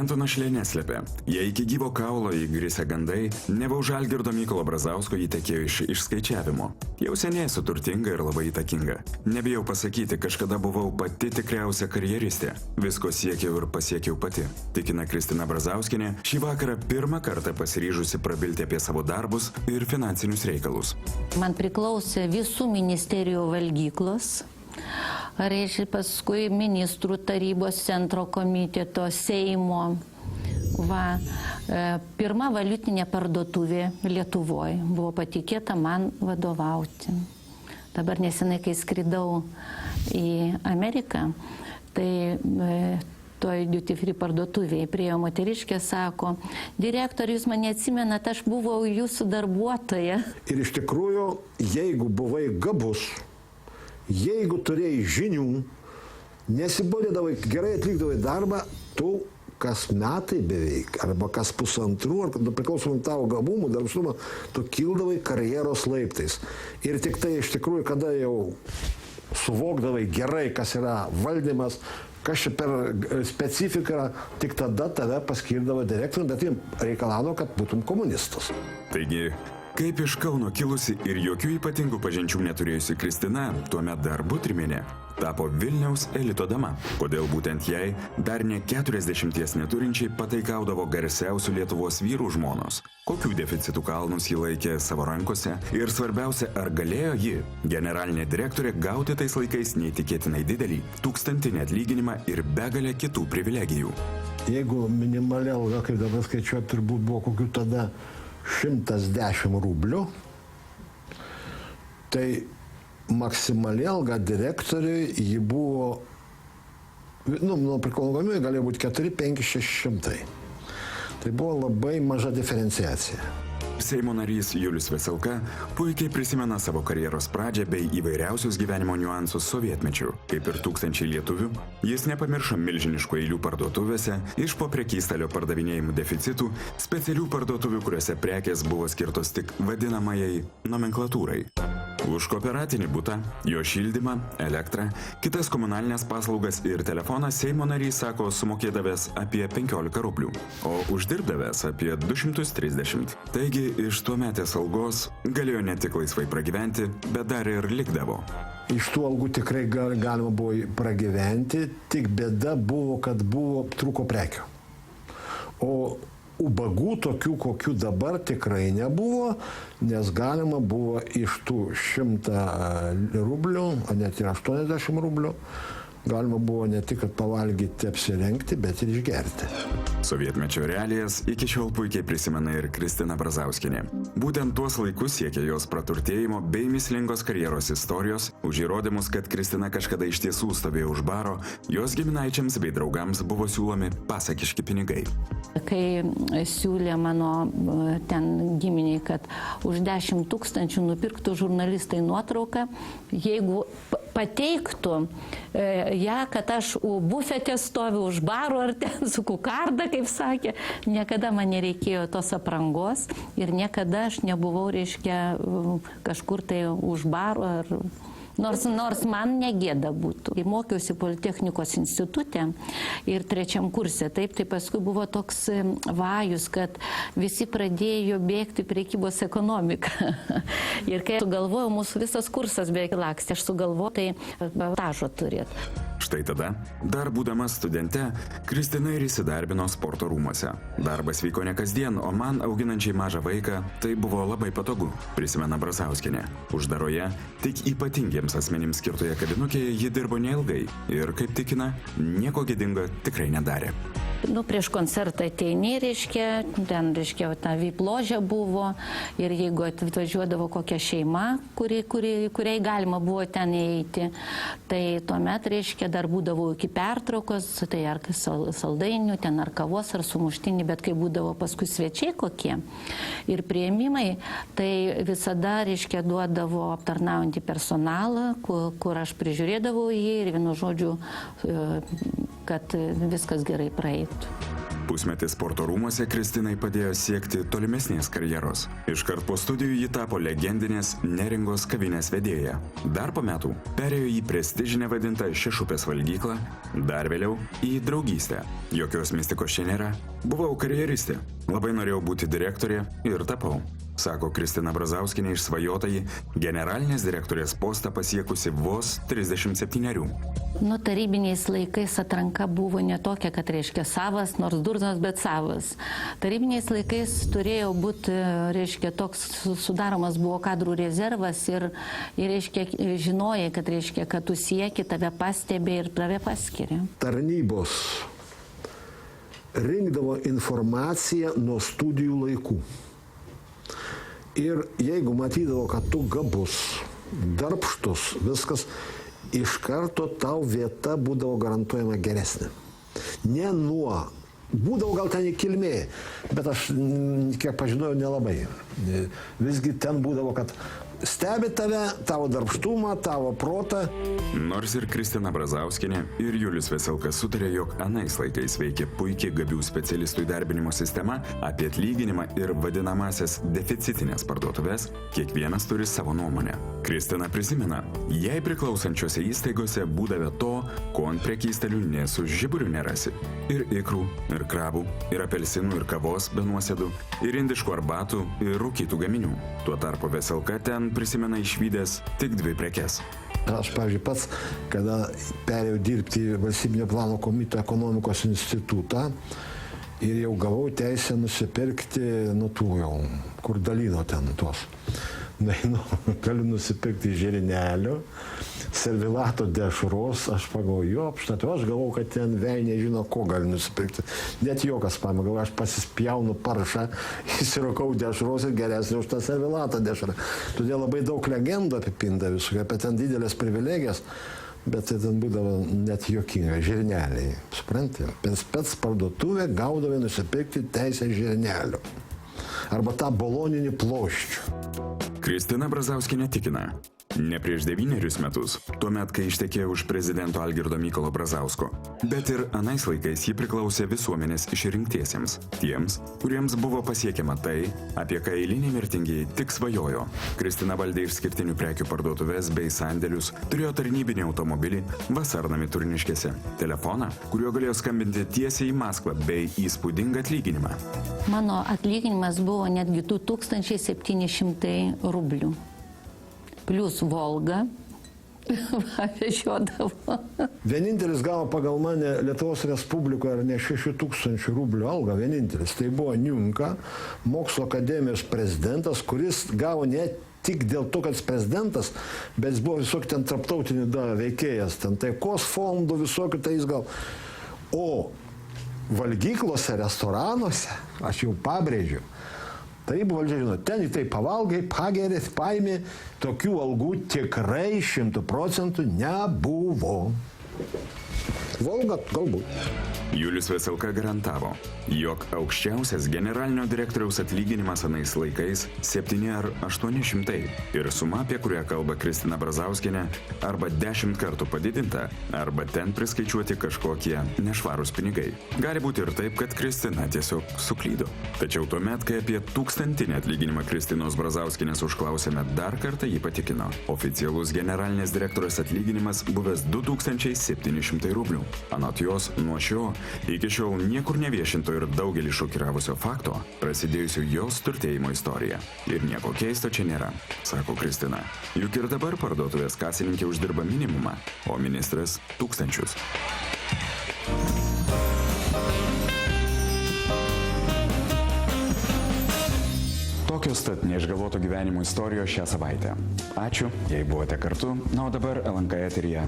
Ento našlė neslėpė, jei iki gyvo kaulo įgrisę gandai, neva už Algirdo Mykolo Brazausko jį tekėjo iš išskaičiavimo. Jau seniai esu turtinga ir labai įtakinga. Nebijau pasakyti, kažkada buvau pati tikriausia karjeristė. Visko siekiau ir pasiekiau pati. Tikina Kristina Brazauskienė, šį vakarą pirmą kartą pasiryžusi prabilti apie savo darbus ir finansinius reikalus. Man priklausė visų ministerijų valgyklos. Reiškia, paskui ministrų tarybos centro komiteto, Seimo. Pirma valiutinė parduotuvė Lietuvoje buvo patikėta man vadovauti. Dabar nesenai, kai skridau į Ameriką, tai toj duty free parduotuvėje priėjo moteriškė, sako, direktorė, jūs mane atsimenat, aš buvau jūsų darbuotoja. Ir iš tikrųjų, jeigu buvai gabus, jeigu turėjai žinių, nesibodėdavai, gerai atlikdavai darbą, tu kas metai beveik, arba kas pusantrų, ar priklausomai tavo gabumų, darbštumą, tu kildavai karjeros laiptais. Ir tik tai iš tikrųjų, kada jau suvokdavai gerai, kas yra valdymas, kas čia per specifiką, tik tada tave paskirdavo direktorium, bet jiems reikalavo, kad būtum komunistas. Taigi, kaip iš Kauno kilusi ir jokių ypatingų pažinčių neturėjusi Kristina, tuomet dar Butriminė, tapo Vilniaus elito dama. Kodėl būtent jai, dar ne 40 neturinčiai, pataikaudavo garsiausių Lietuvos vyrų žmonos? Kokių deficitų kalnus ji laikė savo rankose? Ir svarbiausia, ar galėjo ji, generalinė direktorė, gauti tais laikais neįtikėtinai didelį 1000 atlyginimą ir begalę kitų privilegijų? Jeigu minimali alga, kaip dabar skaičiuoju, turbūt buvo kokių tada 110 rublių, tai maksimali alga direktoriui ji buvo, nuo priklausomybės galėjo būti 4, 5, 600. Tai buvo labai maža diferenciacija. Seimo narys Julius Veselka puikiai prisimena savo karjeros pradžią bei įvairiausius gyvenimo niuansus sovietmečiu. Kaip ir tūkstančiai lietuvių, jis nepamiršo milžiniškų eilių parduotuvėse, iš po prekystalio pardavinėjimų deficitų, specialių parduotuvių, kuriuose prekės buvo skirtos tik vadinamajai nomenklatūrai. Už kooperatinį butą, jo šildymą, elektrą, kitas komunalinės paslaugas ir telefoną Seimo narys, sako, sumokėdavęs apie 15 rublių, o uždirbdavęs apie 230. Taigi, iš tuometės algos galėjo ne tik laisvai pragyventi, bet dar ir likdavo. Iš tų algų tikrai galima buvo pragyventi, tik bėda buvo, kad trūko prekių. O ubagų tokių, kokių dabar tikrai nebuvo, nes galima buvo iš tų 100 rublių, o net ir 80 rublių, galima buvo ne tik pavalgyti, apsirengti, bet ir išgerti. Sovietmečio realijas iki šiol puikiai prisimena ir Kristina Brazauskienė. Būtent tuos laikus siekia jos praturtėjimo bei mislingos karjeros istorijos, už įrodymus, kad Kristina kažkada iš tiesų stovėjo už baro, jos giminaičiams bei draugams buvo siūlomi pasakiški pinigai. Kai siūlė mano ten giminiai, kad už 10 000 nupirktų žurnalistai nuotrauką, jeigu pateiktų ją, kad aš bufete stoviu už baro ar ten su kukarda, kaip sakė, niekada man nereikėjo tos aprangos ir niekada aš nebuvau, reiškia, kažkur tai už baro ar... Nors man negėda būtų. Mokiausi Politechnikos institute ir 3 kurse. Taip, tai paskui buvo toks vajus, kad visi pradėjo bėgti prekybos ekonomiką. Ir kai sugalvojau, mūsų visas kursas beveik lakstė, aš sugalvojau, tai bagažo turėt. Štai tada, dar būdama studente, Kristina ir įsidarbino sporto rūmuose. Darbas vyko ne kasdien, o man, auginančiai mažą vaiką, tai buvo labai patogu, prisimena Brazauskienė. Uždaroje, tik ypatingiems asmenims skirtoje kabinukėje ji dirbo neilgai ir, kaip tikina, nieko gėdingo tikrai nedarė. Prieš koncertą ateini, reiškia, ten, reiškia, ta VIP ložė buvo ir jeigu atvažiuodavo kokia šeima, kuriai galima buvo ten įeiti, tai tuomet, reiškia, dar būdavo iki pertraukos, tai ar saldainių, ten ar kavos, ar sumuštinį, bet kai būdavo paskui svečiai kokie ir priėmimai, tai visada, reiškia, duodavo aptarnaujantį personalą, kur aš prižiūrėdavau jį ir vienu žodžiu, kad viskas gerai praeitų. Pusmetis sporto rūmuose Kristinai padėjo siekti tolimesnės karjeros. Iškart po studijų ji tapo legendinės Neringos kavinės vedėja. Dar po metų perėjo į prestižinę vadintą Šešupės valgyklą, dar vėliau į draugystę. Jokios mistikos čia nėra. Buvau karjeristė, labai norėjau būti direktorė ir tapau, sako Kristina Brazauskienė išsvajotąjį generalinės direktorės postą pasiekusi vos 37. Nu, tarybiniais laikais atranka buvo ne tokia, kad reiškia savas, nors durnas, bet savas. Tarybiniais laikais turėjo būti, reiškia, toks sudaromas buvo kadrų rezervas ir reiškia, žinojai, kad reiškia, kad tu sieki, tave pastebė ir tave paskiria. Tarnybos rinkdavo informaciją nuo studijų laikų. Ir jeigu matydavo, kad tu gabus, darbštus, viskas, iš karto tau vieta būdavo garantuojama geresnė. Ne nuo, būdavo gal ten į kilmė, bet aš, kiek pažinojau, nelabai. Visgi ten būdavo, kad stebi tave, tavo darbštumą, tavo protą. Nors ir Kristina Brazauskienė ir Julius Veselka sutarė, jog anais laikais veikė puikiai gabių specialistų įdarbinimo sistema, apie atlyginimą ir vadinamasias deficitinės parduotuvės, kiekvienas turi savo nuomonę. Kristina prisimena, jai priklausančiose įstaigose būdavo to, ko ant prekystalių nė su žiburiu nerasi. Ir ikrų, ir krabų, ir apelsinų, ir kavos be nuosėdų, ir indiškų arbatų, ir rūkytų gaminių. Tuo tarpu Veselka ten prisimena išvydęs tik 2 prekes. Aš, pavyzdžiui, pats, kada perėjau dirbti į Valstybinio plano komiteto ekonomikos institutą ir jau gavau teisę nusipirkti, kur dalino ten tos. Galiu nusipirkti žirnelio, servilato dešros, aš pagalvoju, aš galvau, kad ten vei nežino, ko gali nusipirkti. Net jokas pamagau, aš pasispjaunu paršą, įsirokau dešros ir geresnį už tą servilato dešrą. Todėl labai daug legendų apipinda visų, apie ten didelės privilegijas, bet tai ten būdavo net juokinga, žirneliai, supranti? Spec parduotuvė gaudavai nusipirkti teisę žirnelio. Arba tą boloninį ploščių. Kristina Brazauskienė tikina, ne prieš 9 metus, tuomet, kai ištekėjo už prezidento Algirdo Mykolo Brazausko, bet ir anais laikais ji priklausė visuomenės išrinktiesiems, tiems, kuriems buvo pasiekiama tai, apie ką eiliniai mirtingieji tik svajojo. Kristina valdė išskirtinių prekių parduotuvės bei sandėlius, turėjo tarnybinį automobilį, vasarnamį Turniškėse, telefoną, kuriuo galėjo skambinti tiesiai į Maskvą bei įspūdingą atlyginimą. Mano atlyginimas buvo netgi 2700 rublių. Plius Volga vežiodavo. Vienintelis gavo pagal mane Lietuvos Respublikoje ne 6000 rublių algą, vienintelis. Tai buvo Niunka, mokslo akademijos prezidentas, kuris gavo ne tik dėl to, kad jis prezidentas, bet jis buvo visokių ten tarptautinių veikėjas, ten taikos fondų visokių, tai jis gal. O valgyklose, restoranuose, aš jau pabrėžiu, tarybų valdžia žino, ten į tai pavalgai, pagerės, paėmė, tokių algų tikrai 100% nebuvo. Volga galbūt. Julius Veselka garantavo, jog aukščiausias generalinio direktoriaus atlyginimas anais laikais 7 ar 800 ir suma, apie kurią kalba Kristina Brazauskienė, arba 10 kartų padidinta, arba ten priskaičiuoti kažkokie nešvarūs pinigai. Gali būti ir taip, kad Kristina tiesiog suklydo. Tačiau tuomet, kai apie 1000 atlyginimą Kristinos Brazauskienės užklausėme, dar kartą jį patikino. Oficialus generalinės direktorės atlyginimas buvęs 2700 rublių. Anot jos, nuo šio iki šiol niekur neviešinto ir daugelį šokiravusio fakto prasidėjusio jos turtėjimo istorija. Ir nieko keisto čia nėra, sako Kristina. Juk ir dabar parduotuvės kasininkė uždirba minimumą, o ministras 1000. Tokios tad neišgalvoto gyvenimo istorijos šią savaitę. Ačiū, jei buvote kartu, na o dabar LNK eteryje